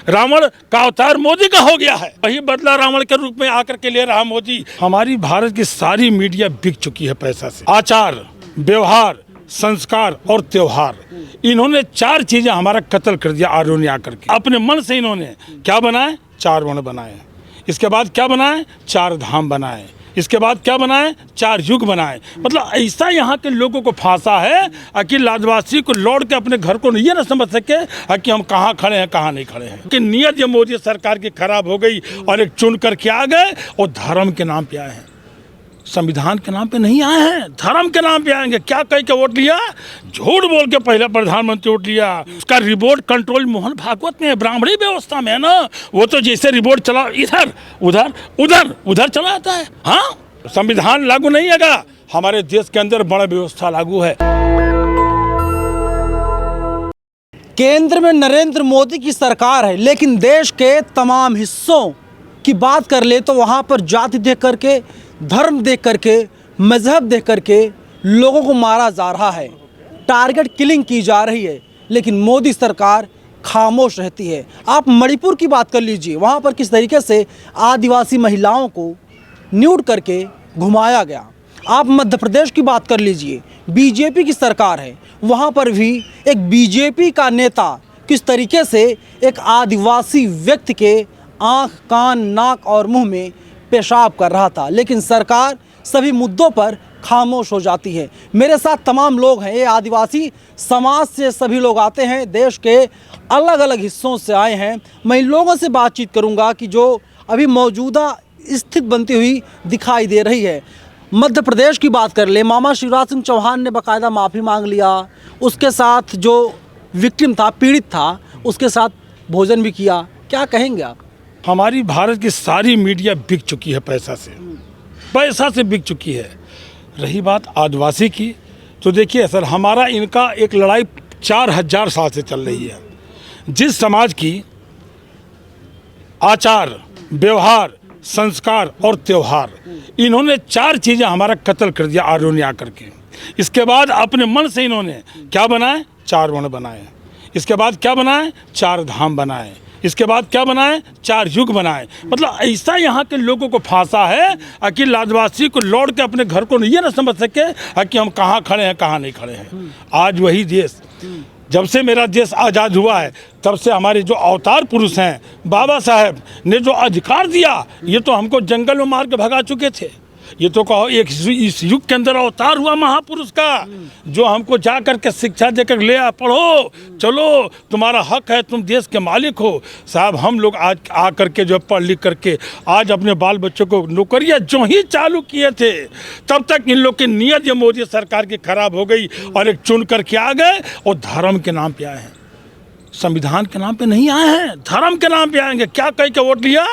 रावण का अवतार मोदी का हो गया है, वही बदला रावण के रूप में आकर के ले रहा मोदी। हमारी भारत की सारी मीडिया बिक चुकी है पैसा से। आचार, व्यवहार, संस्कार और त्योहार, इन्होंने 4 चीजें हमारा कत्ल कर दिया। आर्यों ने आकर के अपने मन से इन्होंने क्या बनाए, 4 वर्ण बनाए। इसके बाद क्या बनाए, 4 धाम बनाए। इसके बाद क्या बनाए, 4 युग बनाए। मतलब ऐसा यहाँ के लोगों को फांसा है कि लादवासी को लौट के अपने घर को ये ना समझ सके कि हम कहाँ खड़े हैं कहाँ नहीं खड़े हैं। कि नीयत ये मोदी सरकार की खराब हो गई और एक चुन करके आ गए और धर्म के नाम पे आए हैं, संविधान के नाम पे नहीं आए हैं, धर्म के नाम पे आएंगे। क्या कह के वोट लिया, झूठ बोल के पहले प्रधानमंत्री वोट लिया। उसका रिमोट कंट्रोल मोहन भागवत में, ब्राह्मणी व्यवस्था में है ना, वो तो जैसे रिमोट चला इधर उधर उधर उधर चला जाता है। हाँ, संविधान लागू नहीं है, हमारे देश के अंदर बड़ा व्यवस्था लागू है। केंद्र में नरेंद्र मोदी की सरकार है, लेकिन देश के तमाम हिस्सों की बात कर ले तो वहाँ पर जाति देख करके, धर्म देख करके, मजहब देख करके लोगों को मारा जा रहा है, टारगेट किलिंग की जा रही है, लेकिन मोदी सरकार खामोश रहती है। आप मणिपुर की बात कर लीजिए, वहाँ पर किस तरीके से आदिवासी महिलाओं को न्यूड करके घुमाया गया। आप मध्य प्रदेश की बात कर लीजिए, बीजेपी की सरकार है, वहाँ पर भी एक बीजेपी का नेता किस तरीके से एक आदिवासी व्यक्ति के आँख, कान, नाक और मुंह में पेशाब कर रहा था, लेकिन सरकार सभी मुद्दों पर खामोश हो जाती है। मेरे साथ तमाम लोग हैं, ये आदिवासी समाज से सभी लोग आते हैं, देश के अलग अलग हिस्सों से आए हैं। मैं इन लोगों से बातचीत करूंगा कि जो अभी मौजूदा स्थिति बनती हुई दिखाई दे रही है। मध्य प्रदेश की बात कर ले, मामा शिवराज सिंह चौहान ने बाकायदा माफ़ी मांग लिया, उसके साथ जो विक्टिम था, पीड़ित था, उसके साथ भोजन भी किया। क्या कहेंगे आप? हमारी भारत की सारी मीडिया बिक चुकी है पैसा से, पैसा से बिक चुकी है। रही बात आदिवासी की, तो देखिए सर, हमारा इनका एक लड़ाई 4000 साल से चल रही है। जिस समाज की आचार, व्यवहार, संस्कार और त्योहार, इन्होंने 4 चीज़ें हमारा कत्ल कर दिया आर्यों ने आकर के। इसके बाद अपने मन से इन्होंने क्या बनाए, 4 वर्ण बनाए। इसके बाद क्या बनाए, 4 धाम बनाए। इसके बाद क्या बनाए, 4 युग बनाए। मतलब ऐसा यहाँ के लोगों को फांसा है कि लादवासी को लौट के अपने घर को ये ना समझ सके कि हम कहाँ खड़े हैं कहाँ नहीं खड़े हैं। आज वही देश, जब से मेरा देश आज़ाद हुआ है तब से हमारे जो अवतार पुरुष हैं, बाबा साहब ने जो अधिकार दिया, ये तो हमको जंगल में मार के भगा चुके थे। ये तो कहो एक इस युग के अंदर अवतार हुआ महापुरुष का, जो हमको जा कर के शिक्षा देकर ले आ, पढ़ो, चलो, तुम्हारा हक है, तुम देश के मालिक हो। साहब, हम लोग आज आ करके जो पढ़ लिख करके आज अपने बाल बच्चों को नौकरियां जो ही चालू किए थे, तब तक इन लोग की नीयत ये मोदी सरकार की खराब हो गई और एक चुन करके आ गए और धर्म के नाम पे आए हैं, संविधान के नाम पे नहीं आए हैं, धर्म के नाम पे आएंगे। क्या कह के वोट लिया,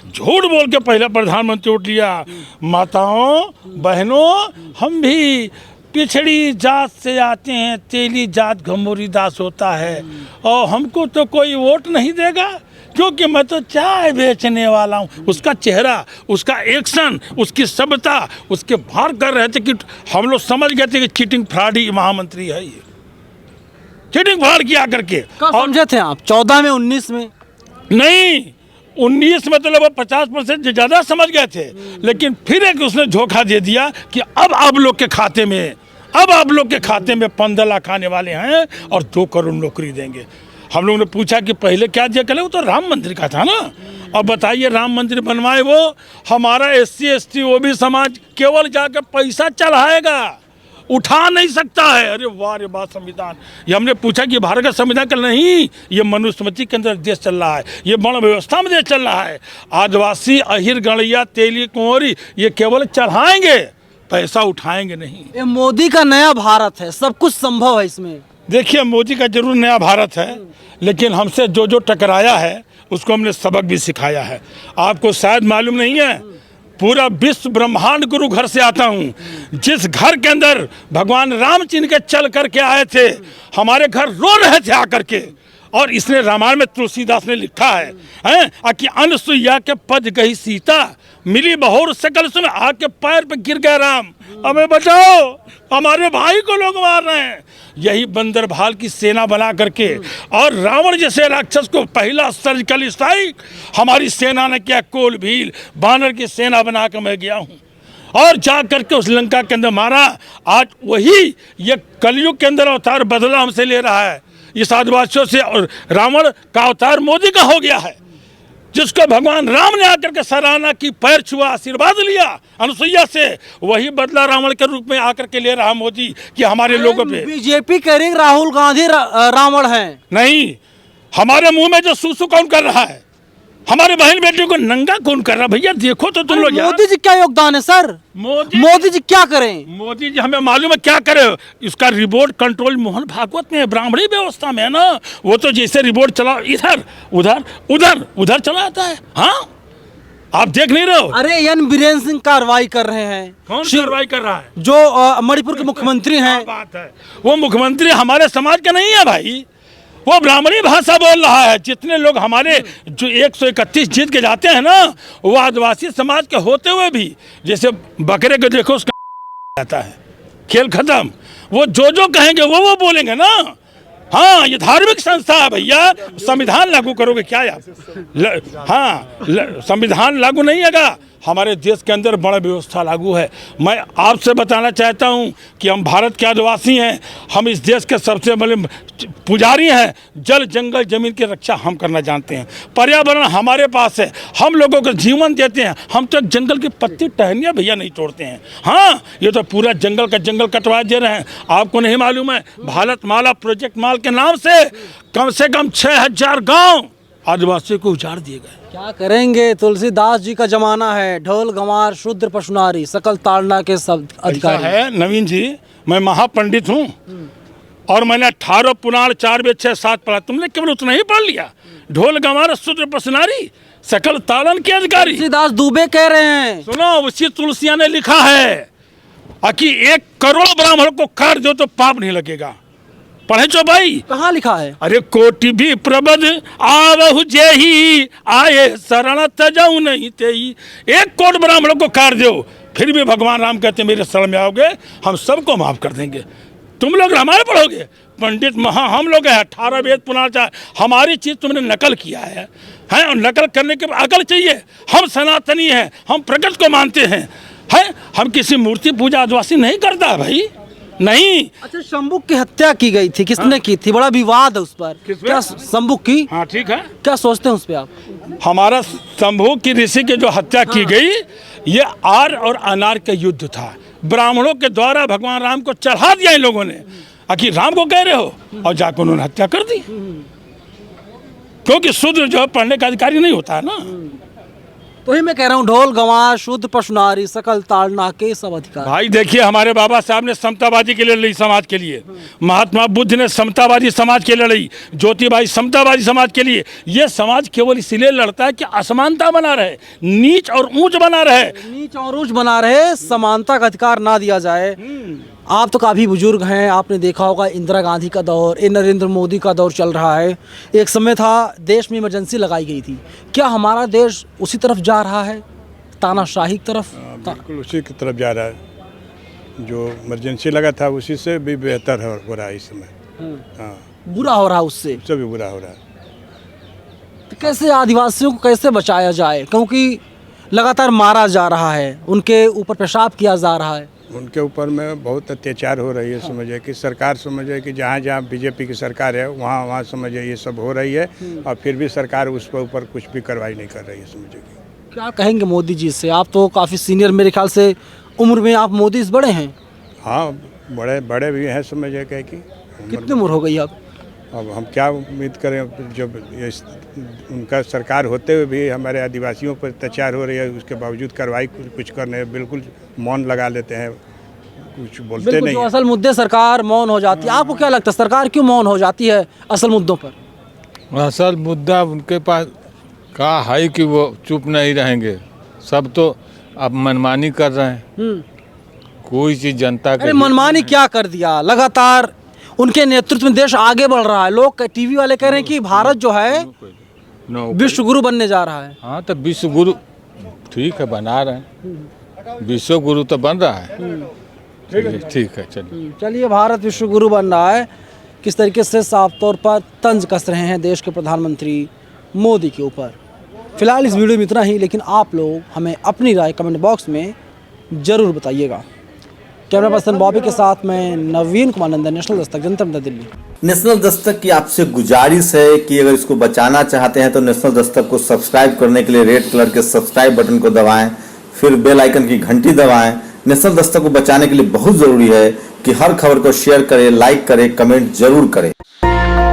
झूठ बोल के पहले प्रधानमंत्री वोट लिया। माताओं, बहनों, हम भी पिछड़ी जात से आते हैं, तेली जात घमोरी दास होता है, और हमको तो कोई वोट नहीं देगा क्योंकि मैं तो चाय बेचने वाला हूँ। उसका चेहरा, उसका एक्शन, उसकी सभ्यता, उसके भार कर रहे थे कि हम लोग समझ गए थे कि चीटिंग फ्रॉडी महामंत्री है, ये चीटिंग फ्रॉड किया करके। कब समझे थे आप? 14 में, 19 में? नहीं, 19 में तो लगभग 50% ज़्यादा समझ गए थे, लेकिन फिर एक उसने धोखा दे दिया कि अब आप लोग के खाते में, अब आप लोग के खाते में 15 लाख आने वाले हैं और 2 करोड़ नौकरी देंगे। हम लोगों ने पूछा कि पहले क्या दिया करें, वो तो राम मंदिर का था ना। अब बताइए, राम मंदिर बनवाए वो, हमारा SC ST OB समाज केवल जाकर पैसा चढ़ाएगा, उठा नहीं सकता है। अरे वाह रे वाह, संविधान! ये हमने पूछा कि भारत का संविधान का नहीं, ये मनुस्मृति के अंदर देश चल रहा है, ये वर्ण व्यवस्था में देश चल रहा है। आदिवासी, अहिर, गणैया, तेली, कुंवरी, ये केवल चढ़ाएंगे, पैसा उठाएंगे नहीं। ये मोदी का नया भारत है, सब कुछ संभव है इसमें। देखिए, मोदी का जरूर नया भारत है, लेकिन हमसे जो जो टकराया है उसको हमने सबक भी सिखाया है। आपको शायद मालूम नहीं है, पूरा विश्व ब्रह्मांड गुरु घर से आता हूँ। जिस घर के अंदर भगवान राम चिन्ह के चल करके आए थे, हमारे घर रो रहे थे आकर के, और इसने रामायण में तुलसीदास ने लिखा है कि अनसुईया के पद गई सीता, मिली बहोर सकल सुन, आके पैर पे गिर गया राम, हमें बचाओ, हमारे भाई को लोग मार रहे हैं। यही बंदर भाल की सेना बना करके और रावण जैसे राक्षस को पहला सर्जिकल स्ट्राइक हमारी सेना ने किया। कोल भील बानर की सेना बना कर मैं गया हूँ और जा करके उस लंका के अंदर मारा। आज वही ये कलयुग के अंदर अवतार बदला हमसे ले रहा है इस आदिवासियों से, और रावण का अवतार मोदी का हो गया है, जिसको भगवान राम ने आकर के सराहना की, पैर छुआ, आशीर्वाद लिया अनुसुईया से। वही बदला रावण के रूप में आकर के ले रहा मोदी कि हमारे लोगों पे। बीजेपी कह रही राहुल गांधी रावण है। नहीं, हमारे मुंह में जो सूसू कौन कर रहा है, हमारे बहन बेटियों को नंगा कौन कर रहा है? भैया देखो तो तुम लोग। मोदी जी क्या योगदान है सर? मोदी जी क्या करें? मोदी जी हमें मालूम है क्या करे। इसका रिपोर्ट कंट्रोल मोहन भागवत में है, ब्राह्मणी व्यवस्था में है ना। वो तो जैसे रिपोर्ट चला इधर उधर उधर उधर चला जाता है। हाँ, आप देख नहीं रहे हो? अरे एन बीरेन्द्र सिंह कार्रवाई कर रहे हैं। कौन कार्रवाई कर रहा है? जो मणिपुर के मुख्यमंत्री हैं। बात है, वो मुख्यमंत्री हमारे समाज का नहीं है भाई, वो ब्राह्मणी भाषा बोल रहा है। जितने लोग हमारे जो 131 जीत के जाते हैं ना, वो आदिवासी समाज के होते हुए भी, जैसे बकरे को देखो उसका जाता है, खेल खत्म। वो जो कहेंगे वो बोलेंगे ना। हाँ, ये धार्मिक संस्था है भैया। संविधान लागू करोगे क्या यार? संविधान लागू नहीं होगा। हमारे देश के अंदर बड़ा व्यवस्था लागू है। मैं आपसे बताना चाहता हूं कि हम भारत के आदिवासी हैं, हम इस देश के सबसे बड़े पुजारी हैं। जल जंगल जमीन की रक्षा हम करना जानते हैं। पर्यावरण हमारे पास है, हम लोगों को जीवन देते हैं। हम तो जंगल की पत्ती टहनियाँ भैया नहीं तोड़ते हैं। हाँ, ये तो पूरा जंगल का जंगल कटवा दे रहे हैं। आपको नहीं मालूम है, भारत माला प्रोजेक्ट माल के नाम से कम 6000 गाँव आदिवासियों को उजाड़ दिए गए। क्या करेंगे? तुलसीदास जी का जमाना है। ढोल गंवार शूद्र पशुनारी सकल ताड़ना के सब अधिकारी है। नवीन जी, मैं महापंडित हूँ और मैंने 18 पुराण 4 वेद 6 7 पढ़ा। तुमने केवल उतना ही पढ़ लिया। ढोल गंवार शूद्र पशुनारी सकल ताड़न के अधिकारी। तुलसीदास दुबे कह रहे हैं। सुनो, उसी तुलसिया ने लिखा है कि 1 करोड़ ब्राह्मण को कर दो तो पाप नहीं लगेगा। पढ़े जो भाई? कहाँ लिखा है? अरे कोटि भी प्रबद आवहु जेही, आए शरण तजऊ नहीं तेई। 1 करोड़ ब्राह्मणों को काट दो, फिर भी भगवान राम कहते मेरे शरण में आओगे, हम सबको माफ कर देंगे। तुम लोग रामायण पढ़ोगे, पंडित महा हम लोग हैं। 18 वेद पुराण 4, हमारी चीज तुमने नकल किया है और नकल करने के अकल चाहिए। हम सनातनी हैं, हम प्रकृति को मानते हैं। हम किसी मूर्ति पूजा आदिवासी नहीं करता भाई, नहीं। अच्छा, शंभुक की हत्या की गई थी, किसने की थी? बड़ा विवाद है उस पर। क्या शंभुक की? हाँ ठीक है, क्या सोचते हैं उस पर आप? हमारा शंभु की ऋषि की जो हत्या की गई, ये आर और अनार का युद्ध था। ब्राह्मणों के द्वारा भगवान राम को चढ़ा दिया इन लोगों ने। आखिर राम को कह रहे हो, और जाकर उन्होंने हत्या कर दी। क्योंकि शूद्र जो पढ़ने का अधिकारी नहीं होता है ना। तो ही मैं कह रहा हूँ, ढोल गंवार शुद्ध पशुनारी सकल ताड़ना के सब अधिकार। भाई देखिए, हमारे बाबा साहब ने समतावादी के लिए लड़ी, समाज के लिए। महात्मा बुद्ध ने समतावादी समाज के लिए लड़ी, ज्योतिबाई समतावादी समाज के लिए। ये समाज केवल इसलिए लड़ता है कि असमानता बना रहे, नीच और ऊंच बना रहे, नीच और ऊंच बना रहे, समानता का अधिकार ना दिया जाए। आप तो काफ़ी बुजुर्ग हैं, आपने देखा होगा इंदिरा गांधी का दौर, नरेंद्र मोदी का दौर चल रहा है। एक समय था देश में इमरजेंसी लगाई गई थी। क्या हमारा देश उसी तरफ जा रहा है, तानाशाही की तरफ? बिल्कुल उसी की तरफ जा रहा है। जो इमरजेंसी लगा था उसी से भी बेहतर हो रहा है इस समय। हाँ, बुरा हो रहा है उससे भी बुरा हो रहा है। तो कैसे आदिवासियों को कैसे बचाया जाए? क्योंकि लगातार मारा जा रहा है, उनके ऊपर पेशाब किया जा रहा है, उनके ऊपर में बहुत अत्याचार हो रही है। समझे कि सरकार समझे कि जहाँ जहाँ बीजेपी की सरकार है वहाँ वहाँ समझे ये सब हो रही है, और फिर भी सरकार उस पर ऊपर कुछ भी कार्रवाई नहीं कर रही है। समझे कि क्या कहेंगे मोदी जी से? आप तो काफ़ी सीनियर, मेरे ख्याल से उम्र में आप मोदी से बड़े हैं। हाँ, बड़े भी हैं। समझे कि कितनी उम्र हो गई अब? अब हम क्या उम्मीद करें, जब उनका सरकार होते हुए भी हमारे आदिवासियों पर अत्याचार हो रही है, उसके बावजूद कार्रवाई कुछ करने बिल्कुल मौन लगा लेते हैं, कुछ बोलते नहीं। जो असल मुद्दे सरकार मौन हो जाती है। आपको क्या लगता है सरकार क्यों मौन हो जाती है असल मुद्दों पर? असल मुद्दा उनके पास कहा है कि वो चुप नहीं रहेंगे। सब तो अब मनमानी कर रहे हैं। कोई चीज़ जनता के मनमानी क्या कर दिया? लगातार उनके नेतृत्व में देश आगे बढ़ रहा है। लोग टीवी वाले कह रहे हैं कि भारत जो है विश्व गुरु बनने जा रहा है। हाँ तो विश्व गुरु ठीक है, बना रहे हैं, विश्व गुरु तो बन रहा है। ठीक है, चलिए। चलिए, भारत विश्व गुरु बन रहा है, किस तरीके से साफ तौर पर तंज कस रहे हैं देश के प्रधानमंत्री मोदी के ऊपर। फिलहाल इस वीडियो में इतना ही, लेकिन आप लोग हमें अपनी राय कमेंट बॉक्स में ज़रूर बताइएगा। कैमरा पर्सन बॉबी के साथ मैं नवीन कुमार नंदन, नेशनल दस्तक, जनता दल दिल्ली। नेशनल दस्तक की आपसे गुजारिश है कि अगर इसको बचाना चाहते हैं तो नेशनल दस्तक को सब्सक्राइब करने के लिए रेड कलर के सब्सक्राइब बटन को दबाएं, फिर बेल आइकन की घंटी दबाएं। नेशनल दस्तक को बचाने के लिए बहुत ज़रूरी है कि हर खबर को शेयर करें, लाइक करें, कमेंट जरूर करें।